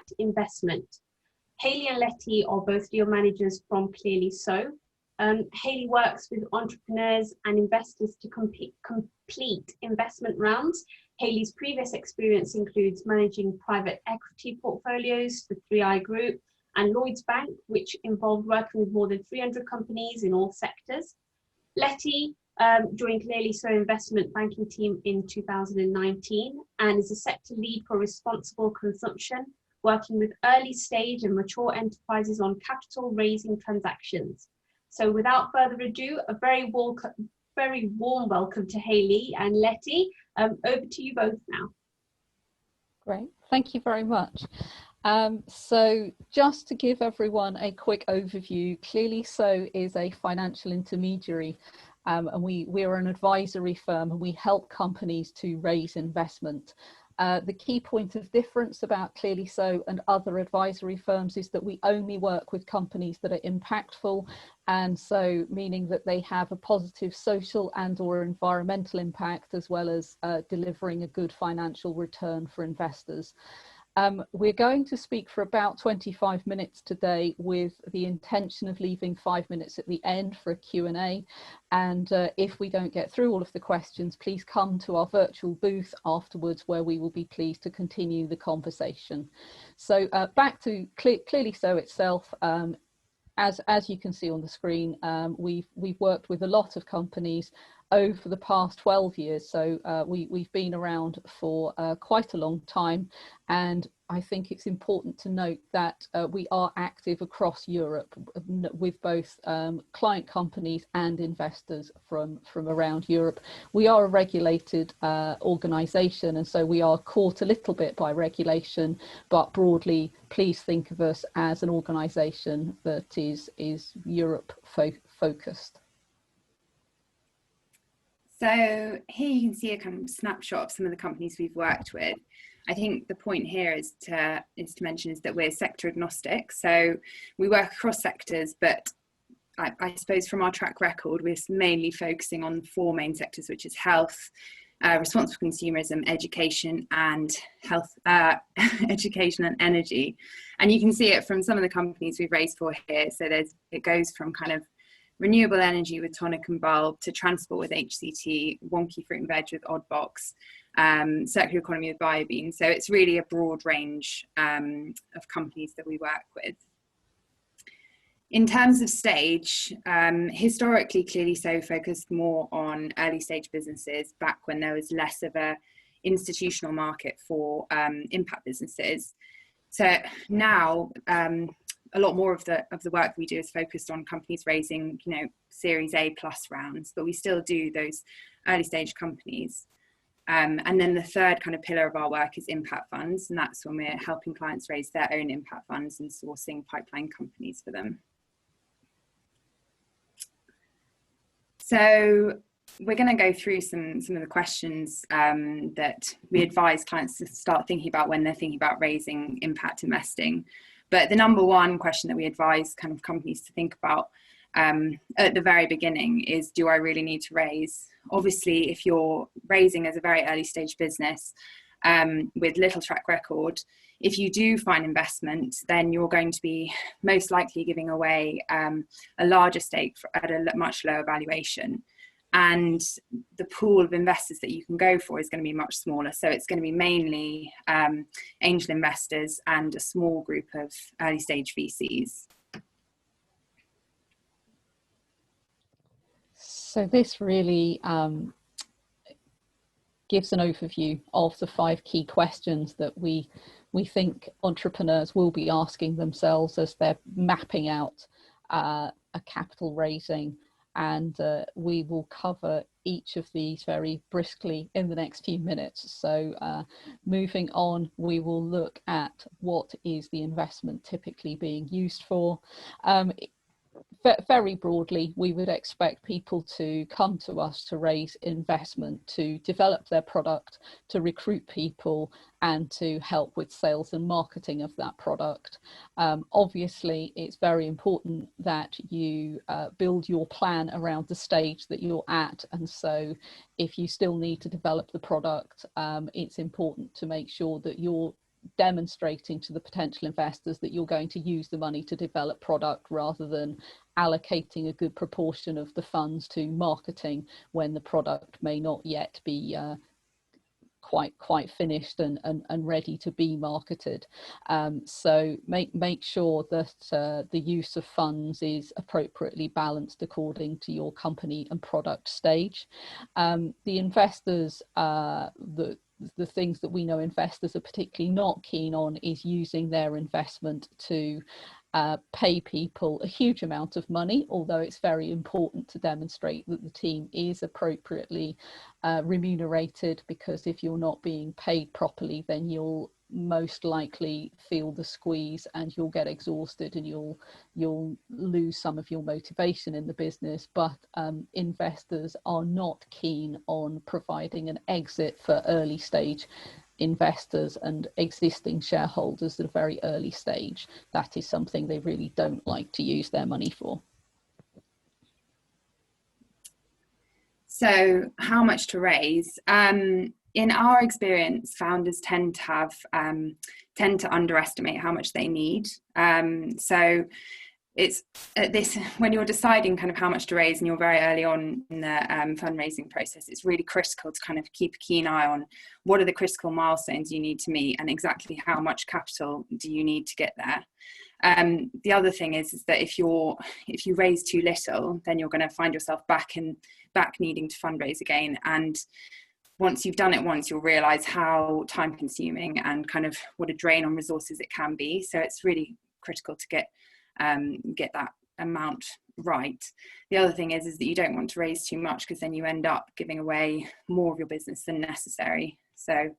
impact investment. Hayley and Letty are both deal managers from ClearlySo. Hayley works with entrepreneurs and investors to complete investment rounds. Hayley's previous experience includes managing private equity portfolios for 3i Group and Lloyds Bank, which involved working with more than 300 companies in all sectors. Letty joined ClearlySo investment banking team in 2019 and is a sector lead for responsible consumption, working with early stage and mature enterprises on capital raising transactions. So without further ado, a very warm welcome to Hayley and Letty. Over to you both now. Great, thank you very much. So just to give everyone a quick overview, ClearlySo is a financial intermediary, and we are an advisory firm, and we help companies to raise investment. The key point of difference about ClearlySo and other advisory firms is that we only work with companies that are impactful, and so meaning that they have a positive social and or environmental impact, as well as delivering a good financial return for investors. We're going to speak for about 25 minutes today, with the intention of leaving 5 minutes at the end for a Q&A. And if we don't get through all of the questions, please come to our virtual booth afterwards, where we will be pleased to continue the conversation. So back to ClearlySo itself. As you can see on the screen, we've worked with a lot of companies over the past 12 years. So we've been around for quite a long time. And I think it's important to note that we are active across Europe with both client companies and investors from around Europe. We are a regulated organisation, and so we are caught a little bit by regulation, but broadly, please think of us as an organisation that is Europe focused. So here you can see a kind of snapshot of some of the companies we've worked with. I think the point here is to mention is that we're sector agnostic. So we work across sectors, but I suppose from our track record, we're mainly focusing on 4 main sectors, which is health, responsible consumerism, education, and education and energy. And you can see it from some of the companies we've raised for here. So it goes from kind of renewable energy with Tonic and Bulb, to transport with HCT, wonky fruit and veg with Oddbox, circular economy with Biobean. So it's really a broad range of companies that we work with. In terms of stage, historically, ClearlySo focused more on early stage businesses back when there was less of a institutional market for impact businesses. So now, a lot more of the work we do is focused on companies raising, Series A+ rounds, but we still do those early stage companies. And then the third kind of pillar of our work is impact funds, and that's when we're helping clients raise their own impact funds and sourcing pipeline companies for them. So we're going to go through some of the questions that we advise clients to start thinking about when they're thinking about raising impact investing. But the number one question that we advise kind of companies to think about at the very beginning is, do I really need to raise? Obviously, if you're raising as a very early stage business with little track record, if you do find investment, then you're going to be most likely giving away a larger stake at a much lower valuation. And the pool of investors that you can go for is going to be much smaller. So it's going to be mainly angel investors and a small group of early stage VCs. So this really gives an overview of the 5 key questions that we think entrepreneurs will be asking themselves as they're mapping out a capital raising. And we will cover each of these very briskly in the next few minutes. So moving on, we will look at what is the investment typically being used for. Very broadly, we would expect people to come to us to raise investment, to develop their product, to recruit people, and to help with sales and marketing of that product. Obviously, it's very important that you build your plan around the stage that you're at. And so if you still need to develop the product, it's important to make sure that you're demonstrating to the potential investors that you're going to use the money to develop product rather than allocating a good proportion of the funds to marketing when the product may not yet be quite finished and ready to be marketed. So make sure that the use of funds is appropriately balanced according to your company and product stage. The investors, the things that we know investors are particularly not keen on is using their investment to pay people a huge amount of money, although it's very important to demonstrate that the team is appropriately remunerated, because if you're not being paid properly, then you'll most likely feel the squeeze and you'll get exhausted and you'll lose some of your motivation in the business. But investors are not keen on providing an exit for early stage investors and existing shareholders at a very early stage. That is something they really don't like to use their money for. So how much to raise? In our experience, founders tend to underestimate how much they need. So it's this, when you're deciding kind of how much to raise and you're very early on in the fundraising process, it's really critical to kind of keep a keen eye on what are the critical milestones you need to meet and exactly how much capital do you need to get there. The other thing is that if you raise too little, then you're going to find yourself back needing to fundraise again. And once you've done it once, you'll realize how time consuming and kind of what a drain on resources it can be. So it's really critical to get that amount right. The other thing is that you don't want to raise too much, because then you end up giving away more of your business than necessary. So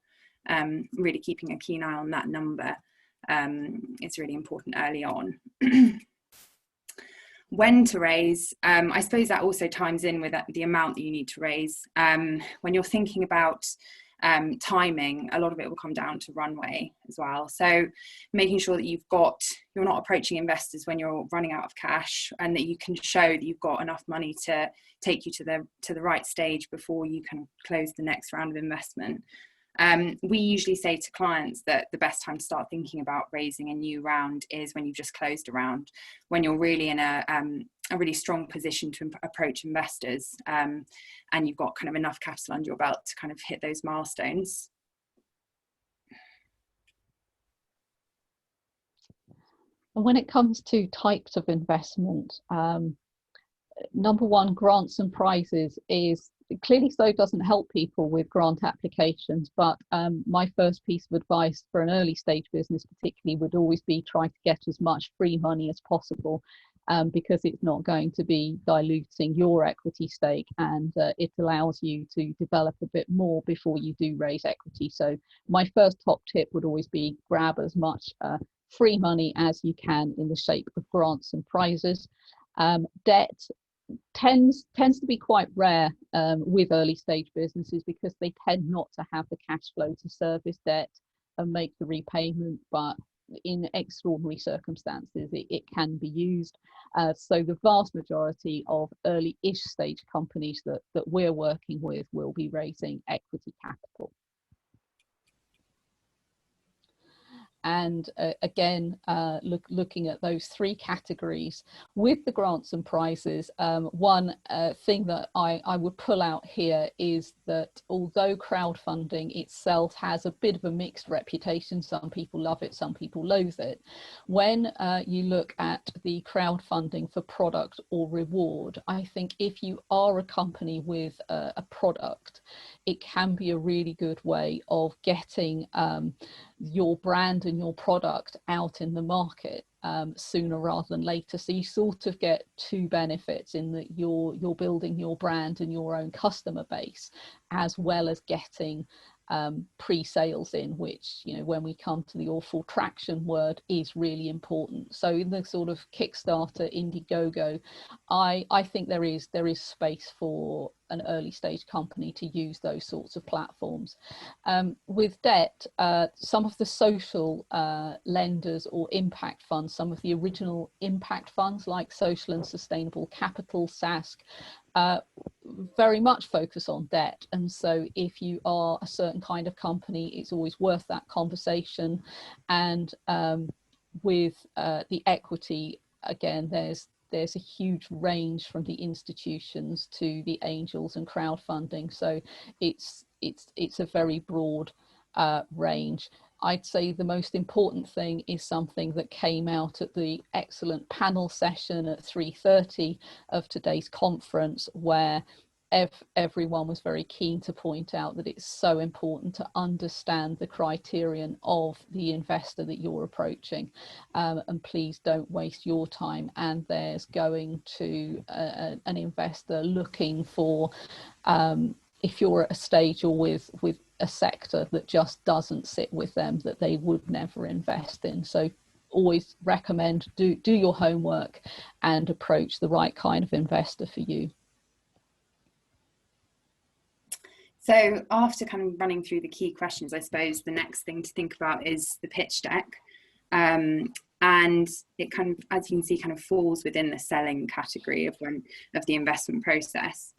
really keeping a keen eye on that number is really important early on. When to raise, I suppose that also times in with the amount that you need to raise. When you're thinking about timing, a lot of it will come down to runway as well. So making sure that you're not approaching investors when you're running out of cash, and that you can show that you've got enough money to take you to the right stage before you can close the next round of investment. We usually say to clients that the best time to start thinking about raising a new round is when you've just closed a round, when you're really in a really strong position to approach investors, and you've got kind of enough capital under your belt to kind of hit those milestones. And when it comes to types of investment, number one, grants and prizes is ClearlySo doesn't help people with grant applications, but my first piece of advice for an early stage business particularly would always be try to get as much free money as possible, because it's not going to be diluting your equity stake, and it allows you to develop a bit more before you do raise equity. So my first top tip would always be grab as much free money as you can in the shape of grants and prizes. Debt tends to be quite rare with early stage businesses, because they tend not to have the cash flow to service debt and make the repayment, but in extraordinary circumstances it can be used. So the vast majority of early-ish stage companies that we're working with will be raising equity capital. And again, looking at those three categories with the grants and prizes, one thing that I would pull out here is that although crowdfunding itself has a bit of a mixed reputation, some people love it, some people loathe it. When you look at the crowdfunding for product or reward, I think if you are a company with a product, it can be a really good way of getting your brand and your product out in the market sooner rather than later. So you sort of get two benefits in that you're building your brand and your own customer base, as well as getting pre-sales in, which, you know, when we come to the awful traction word, is really important. So in the sort of Kickstarter, Indiegogo, I think there is space for an early stage company to use those sorts of platforms. With debt, some of the social lenders or impact funds, some of the original impact funds like Social and Sustainable Capital, SASC, very much focus on debt. And so if you are a certain kind of company, it's always worth that conversation. And with the equity, again, there's a huge range from the institutions to the angels and crowdfunding. So it's a very broad range. I'd say the most important thing is something that came out at the excellent panel session at 3:30 of today's conference, where everyone was very keen to point out that it's so important to understand the criterion of the investor that you're approaching, and please don't waste your time and theirs going to an investor looking for, if you're at a stage or with a sector that just doesn't sit with them, that they would never invest in. So always recommend do your homework and approach the right kind of investor for you. So after kind of running through the key questions, I suppose the next thing to think about is the pitch deck. And it kind of, as you can see, kind of falls within the selling category of the investment process.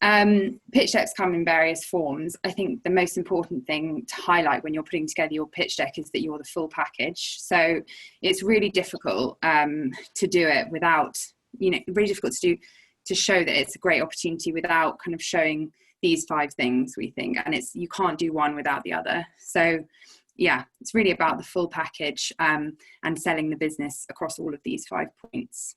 Pitch decks come in various forms. I think the most important thing to highlight when you're putting together your pitch deck is that you're the full package. So it's really difficult to do it without, really difficult to show that it's a great opportunity without kind of showing these 5 things, we think, and you can't do one without the other. So yeah, it's really about the full package and selling the business across all of these 5 points.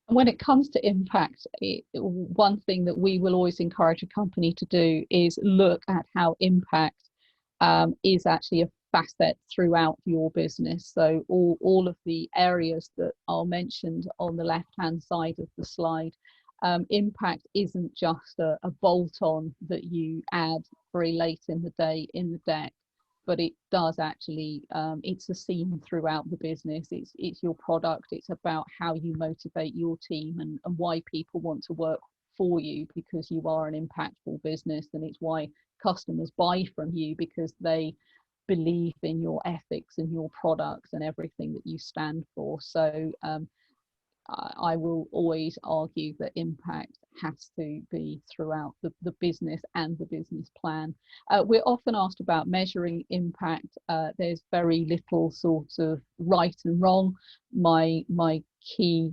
When it comes to impact, one thing that we will always encourage a company to do is look at how impact is actually a facet throughout your business. So all of the areas that are mentioned on the left-hand side of the slide, impact isn't just a bolt-on that you add very late in the day in the deck, but it does actually, it's a theme throughout the business. It's your product. It's about how you motivate your team and why people want to work for you, because you are an impactful business, and it's why customers buy from you, because they believe in your ethics and your products and everything that you stand for. So I will always argue that impact has to be throughout the business and the business plan. We're often asked about measuring impact. There's very little sort of right and wrong. My key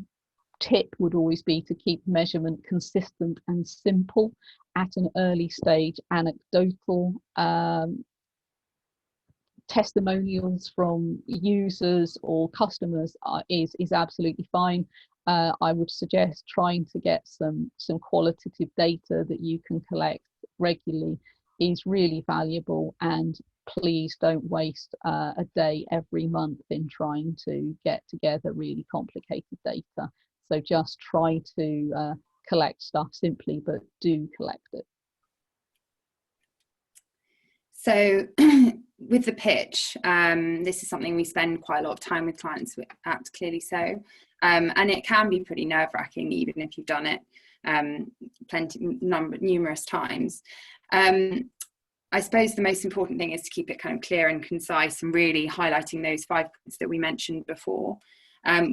tip would always be to keep measurement consistent and simple at an early stage. Anecdotal testimonials from users or customers is absolutely fine. I would suggest trying to get some qualitative data that you can collect regularly is really valuable, and please don't waste a day every month in trying to get together really complicated data. So just try to collect stuff simply, but do collect it. So with the pitch, this is something we spend quite a lot of time with clients at ClearlySo, and it can be pretty nerve-wracking even if you've done it numerous times. I suppose the most important thing is to keep it kind of clear and concise and really highlighting those 5 points that we mentioned before.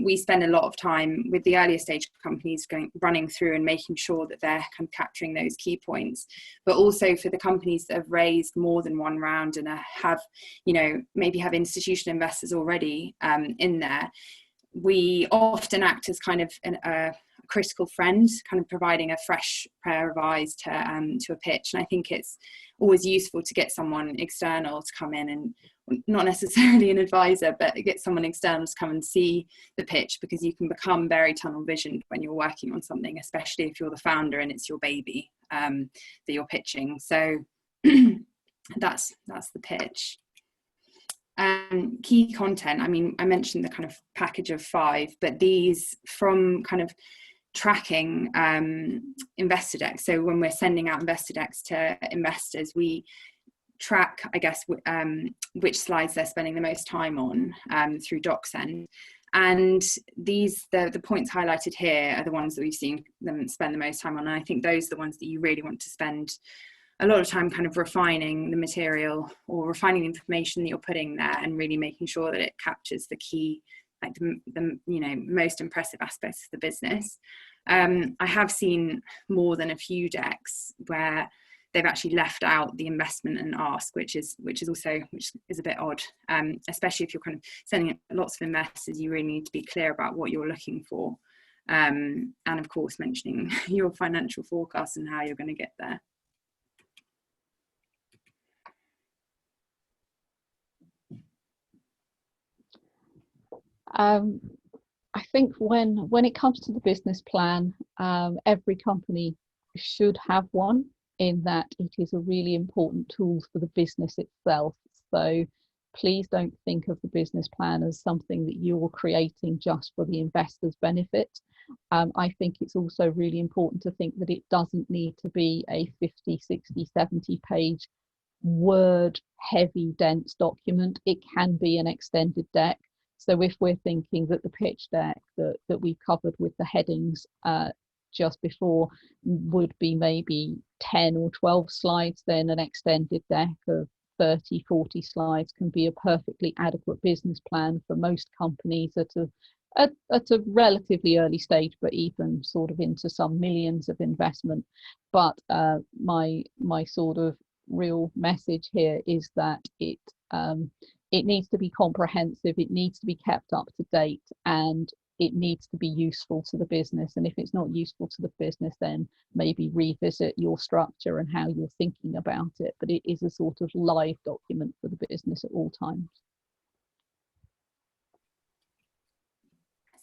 We spend a lot of time with the earlier stage companies running through and making sure that they're kind of capturing those key points, but also for the companies that have raised more than one round and have, maybe have institutional investors already in there. We often act as kind of a critical friend, kind of providing a fresh pair of eyes to a pitch. And I think it's always useful to get someone external to come in, and not necessarily an advisor, but get someone external to come and see the pitch, because you can become very tunnel visioned when you're working on something, especially if you're the founder and it's your baby that you're pitching. So that's the pitch. Key content, I mean, I mentioned the kind of package of 5, but these from kind of tracking investor decks. So when we're sending out investor decks to investors, we track, I guess, which slides they're spending the most time on through DocSend. And the points highlighted here are the ones that we've seen them spend the most time on. And I think those are the ones that you really want to spend a lot of time kind of refining the material or refining the information that you're putting there, and really making sure that it captures the key, like the most impressive aspects of the business. I have seen more than a few decks where they've actually left out the investment and ask, which is a bit odd, especially if you're kind of sending lots of investors. You really need to be clear about what you're looking for, and of course mentioning your financial forecast and how you're going to get there. I think when it comes to the business plan, every company should have one, in that it is a really important tool for the business itself. So please don't think of the business plan as something that you're creating just for the investors' benefit. I think it's also really important to think that it doesn't need to be a 50, 60, 70 page word heavy, dense document. It can be an extended deck. So if we're thinking that the pitch deck that we've covered with the headings just before would be maybe 10 or 12 slides, then an extended deck of 30, 40 slides can be a perfectly adequate business plan for most companies at a relatively early stage, but even sort of into some millions of investment. But my sort of real message here is that it needs to be comprehensive, it needs to be kept up to date, and it needs to be useful to the business. And if it's not useful to the business, then maybe revisit your structure and how you're thinking about it. But it is a sort of live document for the business at all times.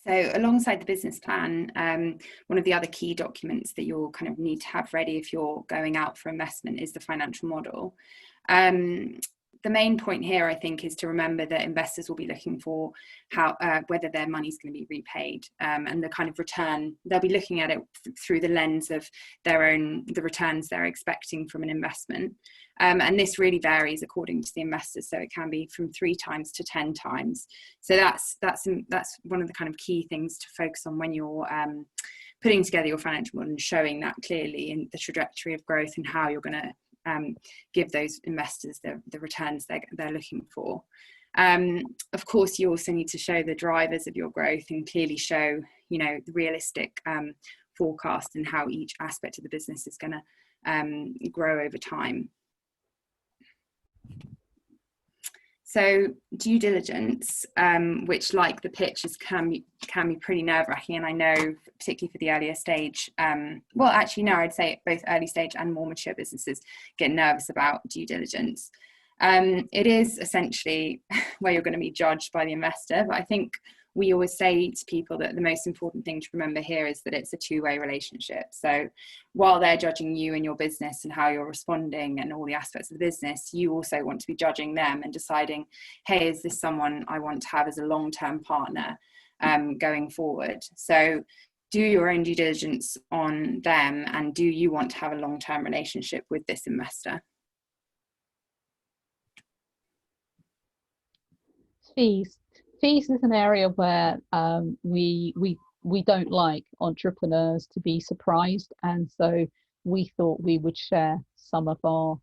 So alongside the business plan, one of the other key documents that you'll kind of need to have ready if you're going out for investment is the financial model. The main point here, I think, is to remember that investors will be looking for how whether their money's going to be repaid, and the kind of return. They'll be looking at it through the lens of the returns they're expecting from an investment. And this really varies according to the investors. So it can be from 3 times to 10 times. So that's one of the kind of key things to focus on when you're putting together your financial model and showing that clearly in the trajectory of growth and how you're going to give those investors the returns they're looking for. Of course, you also need to show the drivers of your growth and clearly show, the realistic forecast and how each aspect of the business is going to grow over time. So due diligence, which like the pitch can be pretty nerve-wracking, and I know particularly for the earlier stage, well actually no, I'd say both early stage and more mature businesses get nervous about due diligence. It is essentially where you're going to be judged by the investor, but I think we always say to people that the most important thing to remember here is that it's a two-way relationship. So while they're judging you and your business and how you're responding and all the aspects of the business, you also want to be judging them and deciding, hey, is this someone I want to have as a long-term partner going forward? So do your own due diligence on them, and do you want to have a long-term relationship with this investor? Fees is an area where we don't like entrepreneurs to be surprised, and so we thought we would share some of our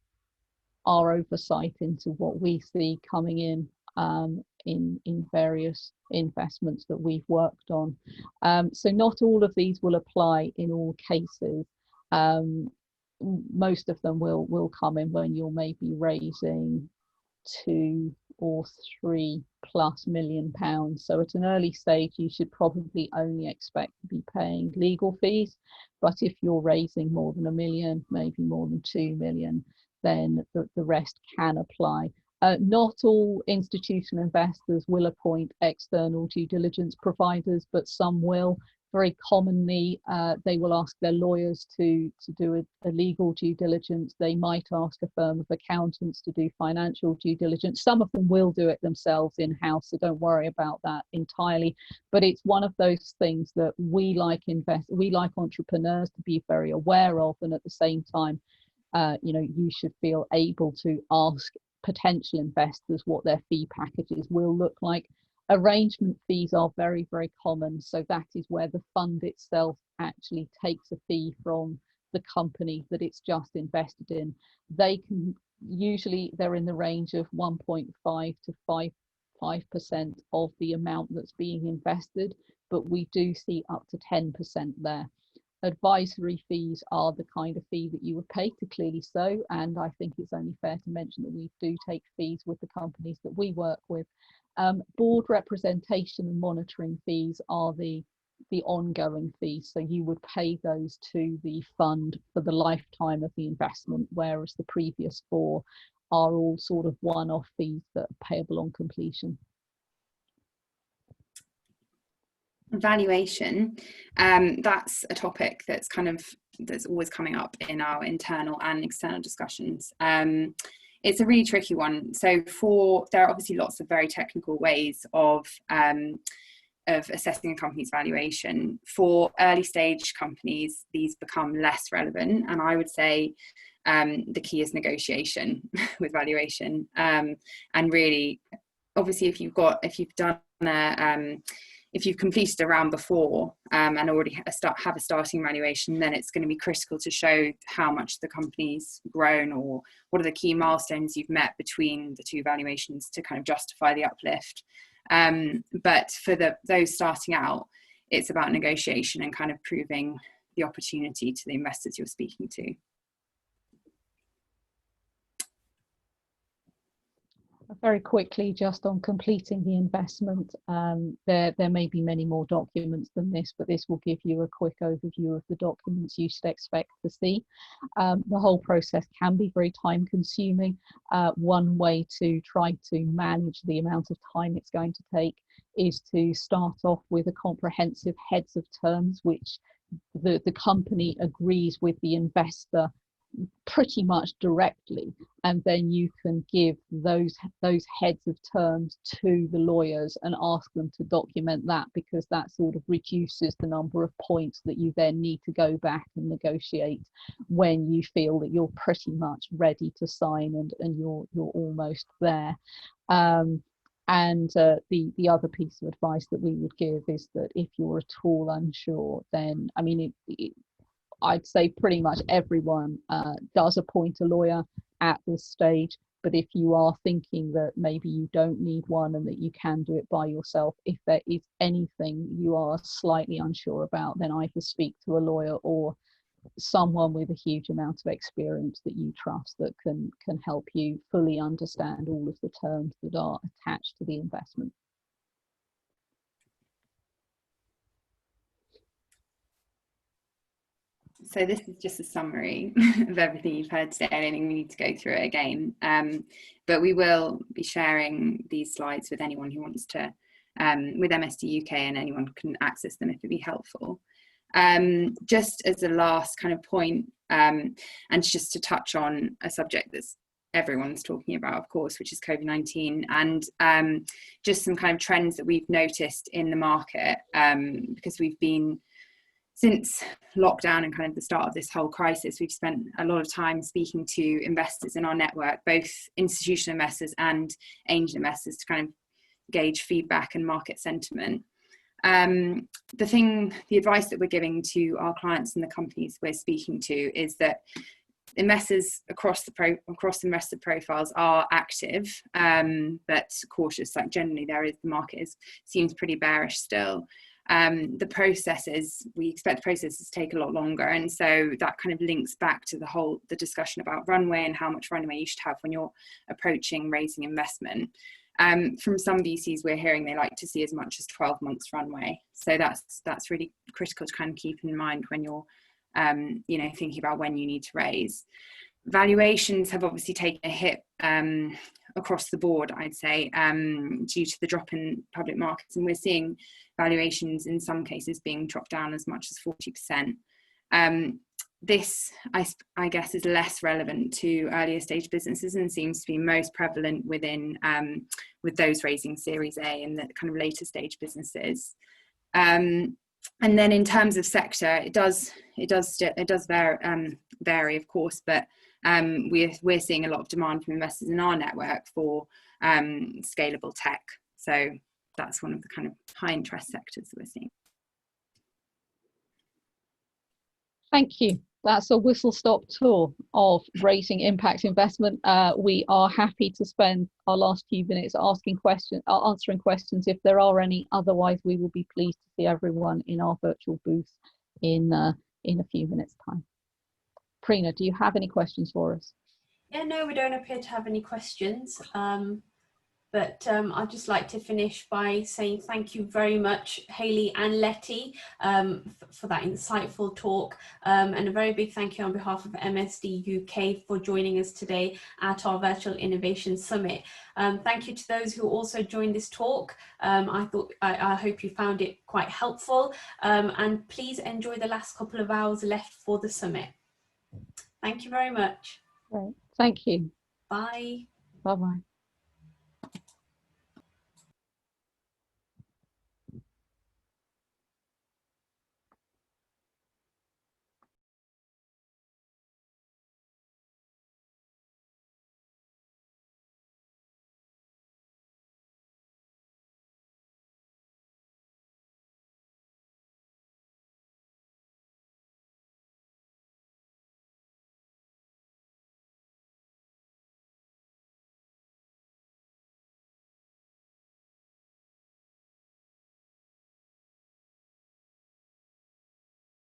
oversight into what we see coming in various investments that we've worked on. So not all of these will apply in all cases. Most of them will come in when you're maybe raising 2 or 3+ million pounds. So at an early stage, you should probably only expect to be paying legal fees. But if you're raising more than 1 million, maybe more than 2 million, then the rest can apply. Not all institutional investors will appoint external due diligence providers, but some will. Very commonly, they will ask their lawyers to do a legal due diligence. They might ask a firm of accountants to do financial due diligence. Some of them will do it themselves in-house, so don't worry about that entirely. But it's one of those things that we like entrepreneurs to be very aware of, and at the same time, you should feel able to ask potential investors what their fee packages will look like. Arrangement fees are very, very common. So that is where the fund itself actually takes a fee from the company that it's just invested in. They can usually, they're in the range of 1.5 to 5% of the amount that's being invested, but we do see up to 10% there. Advisory fees are the kind of fee that you would pay to ClearlySo, and I think it's only fair to mention that we do take fees with the companies that we work with. Board representation and monitoring fees are the ongoing fees, so you would pay those to the fund for the lifetime of the investment, whereas the previous 4 are all sort of one-off fees that are payable on completion. Valuation, that's a topic that's always coming up in our internal and external discussions. It's a really tricky one. So there are obviously lots of very technical ways of assessing a company's valuation. For early stage companies, these become less relevant, and I would say the key is negotiation with valuation. And really, obviously, if you've completed a round before and already have a starting valuation, then it's going to be critical to show how much the company's grown, or what are the key milestones you've met between the 2 valuations to kind of justify the uplift. But for those starting out, it's about negotiation and kind of proving the opportunity to the investors you're speaking to. Very quickly, just on completing the investment, there may be many more documents than this, but this will give you a quick overview of the documents you should expect to see. The whole process can be very time consuming. One way to try to manage the amount of time it's going to take is to start off with a comprehensive heads of terms, which the company agrees with the investor pretty much directly, and then you can give those heads of terms to the lawyers and ask them to document that, because that sort of reduces the number of points that you then need to go back and negotiate when you feel that you're pretty much ready to sign and you're almost there. The other piece of advice that we would give is that if you're at all unsure, then I'd say pretty much everyone does appoint a lawyer at this stage, but if you are thinking that maybe you don't need one and that you can do it by yourself, if there is anything you are slightly unsure about, then either speak to a lawyer or someone with a huge amount of experience that you trust that can help you fully understand all of the terms that are attached to the investment. So this is just a summary of everything you've heard today. I don't think we need to go through it again, but we will be sharing these slides with anyone who wants to, with MSD UK, and anyone can access them if it'd be helpful. Just as a last kind of point, and just to touch on a subject that's everyone's talking about, of course, which is COVID-19, and just some kind of trends that we've noticed in the market, because we've been, since lockdown and kind of the start of this whole crisis, we've spent a lot of time speaking to investors in our network, both institutional investors and angel investors, to kind of gauge feedback and market sentiment. The advice that we're giving to our clients and the companies we're speaking to is that investors across investor profiles are active, but cautious. Like generally, the market seems pretty bearish still. We expect the processes to take a lot longer, and so that kind of links back to the discussion about runway and how much runway you should have when you're approaching raising investment. From some VCs we're hearing they like to see as much as 12 months runway, so that's really critical to kind of keep in mind when you're thinking about when you need to raise. Valuations have obviously taken a hit across the board, I'd say, due to the drop in public markets, and we're seeing valuations in some cases being dropped down as much as 40%. This, I guess, is less relevant to earlier stage businesses and seems to be most prevalent with those raising Series A and the kind of later stage businesses. And then in terms of sector, it does vary, of course, but we're seeing a lot of demand from investors in our network for scalable tech. So that's one of the kind of high interest sectors that we're seeing. Thank you. That's a whistle-stop tour of rating impact investment. We are happy to spend our last few minutes answering questions if there are any. Otherwise, we will be pleased to see everyone in our virtual booth in a few minutes' time. Prina, do you have any questions for us? Yeah, no, we don't appear to have any questions. But I'd just like to finish by saying thank you very much, Hayley and Letty, for that insightful talk. And a very big thank you on behalf of MSD UK for joining us today at our Virtual Innovation Summit. Thank you to those who also joined this talk. I hope you found it quite helpful. And please enjoy the last couple of hours left for the summit. Thank you very much. Great. Thank you. Bye. Bye-bye.